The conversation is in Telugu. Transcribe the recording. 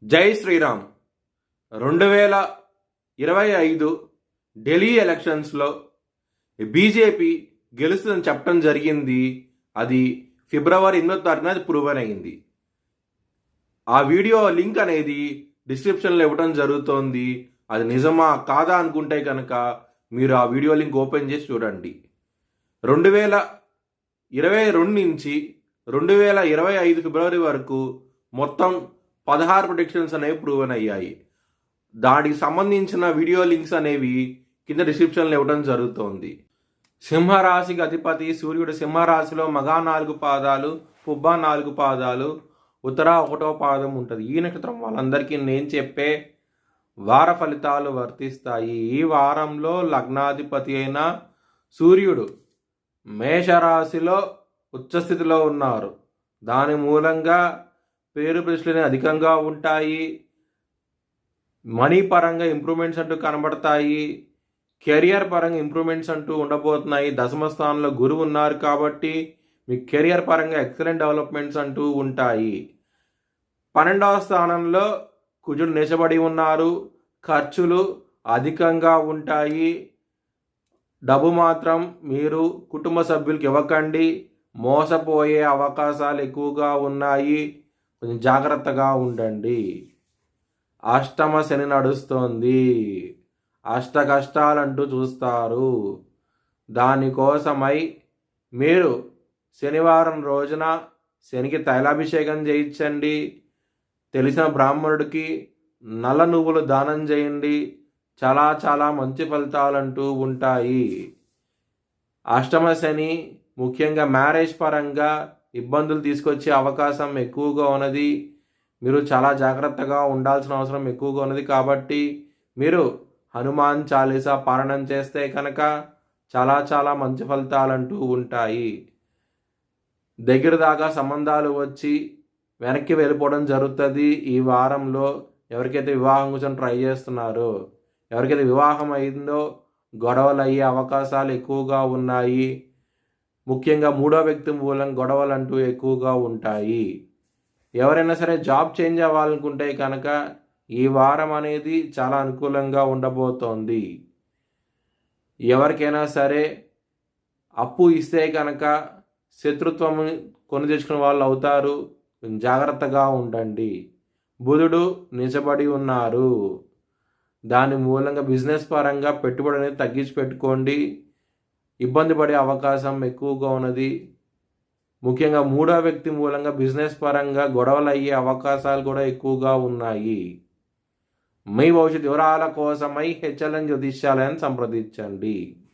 జై శ్రీరామ్. 2025 ఢిల్లీ ఎలక్షన్స్లో బీజేపీ గెలుస్తుందని చెప్పడం జరిగింది. అది ఫిబ్రవరి 8వ తారీఖున ప్రూవ్ అయింది. ఆ వీడియో లింక్ అనేది డిస్క్రిప్షన్లో ఇవ్వడం జరుగుతోంది. అది నిజమా కాదా అనుకుంటే కనుక మీరు ఆ వీడియో లింక్ ఓపెన్ చేసి చూడండి. 2022 నుంచి 2025 ఫిబ్రవరి వరకు మొత్తం 16 ప్రొడిక్షన్స్ అనేవి ప్రూవన్ అయ్యాయి. దానికి సంబంధించిన వీడియో లింక్స్ అనేవి కింద డిస్క్రిప్షన్లో ఇవ్వడం జరుగుతోంది. సింహరాశికి అధిపతి సూర్యుడు సింహరాశిలో మగా 4 పాదాలు, పుబ్బ 4 పాదాలు, ఉత్తర 1వ పాదం ఉంటుంది. ఈ నక్షత్రం వాళ్ళందరికీ నేను చెప్పే వార ఫలితాలు వర్తిస్తాయి. ఈ వారంలో లగ్నాధిపతి అయిన సూర్యుడు మేషరాశిలో ఉచ్చస్థితిలో ఉన్నారు. దాని మూలంగా పేరు ప్రశ్నలు అధికంగా ఉంటాయి. మనీ పరంగా ఇంప్రూవ్మెంట్స్ అంటూ కనబడతాయి. కెరియర్ పరంగా ఇంప్రూవ్మెంట్స్ అంటూ ఉండబోతున్నాయి. దశమ స్థానంలో గురువు ఉన్నారు కాబట్టి మీ కెరియర్ పరంగా ఎక్సలెంట్ డెవలప్మెంట్స్ అంటూ ఉంటాయి. 12వ స్థానంలో కుజుడు నిలబడి ఉన్నారు. ఖర్చులు అధికంగా ఉంటాయి. డబ్బు మాత్రం మీరు కుటుంబ సభ్యులకు ఇవ్వకండి. మోసపోయే అవకాశాలు ఎక్కువగా ఉన్నాయి. కొంచెం జాగ్రత్తగా ఉండండి. అష్టమ శని నడుస్తోంది. అష్ట కష్టాలంటూ చూస్తారు. దానికోసమై మీరు శనివారం రోజున శనికి తైలాభిషేకం చేయించండి. తెలిసిన బ్రాహ్మణుడికి నల్ల నువ్వులు దానం చేయండి. చాలా చాలా మంచి ఫలితాలంటూ ఉంటాయి. అష్టమ శని ముఖ్యంగా మ్యారేజ్ పరంగా ఇబ్బందులు తీసుకొచ్చే అవకాశం ఎక్కువగా ఉన్నది. మీరు చాలా జాగ్రత్తగా ఉండాల్సిన అవసరం ఎక్కువగా ఉన్నది. కాబట్టి మీరు హనుమాన్ చాలీసా పారాయణం చేస్తే కనుక చాలా చాలా మంచి ఫలితాలంటూ ఉంటాయి. దగ్గర దాకా సంబంధాలు వచ్చి వెనక్కి వెళ్ళిపోవడం జరుగుతుంది. ఈ వారంలో ఎవరికైతే వివాహం కోసం ట్రై చేస్తున్నారో, ఎవరికైతే వివాహం అయిందో గొడవలు అయ్యే అవకాశాలు ఎక్కువగా ఉన్నాయి. ముఖ్యంగా 3వ వ్యక్తి మూలం గొడవలు అంటూ ఎక్కువగా ఉంటాయి. ఎవరైనా సరే జాబ్ చేంజ్ అవ్వాలనుకుంటే కనుక ఈ వారం అనేది చాలా అనుకూలంగా ఉండబోతోంది. ఎవరికైనా సరే అప్పు ఇస్తే కనుక శత్రుత్వం కొని తెచ్చుకునే వాళ్ళు అవుతారు. జాగ్రత్తగా ఉండండి. బుధుడు నిలబడి ఉన్నారు. దాని మూలంగా బిజినెస్ పరంగా పెట్టుబడి అనేది తగ్గించి పెట్టుకోండి. ఇబ్బంది పడే అవకాశం ఎక్కువగా ఉన్నది. ముఖ్యంగా 3వ వ్యక్తి మూలంగా బిజినెస్ పరంగా గొడవలు అయ్యే అవకాశాలు కూడా ఎక్కువగా ఉన్నాయి. మీ భవిష్యత్ వివరాల కోసమై హెచ్ఎల్ఎన్ జ్యోతిష్యాలయాన్ని సంప్రదించండి.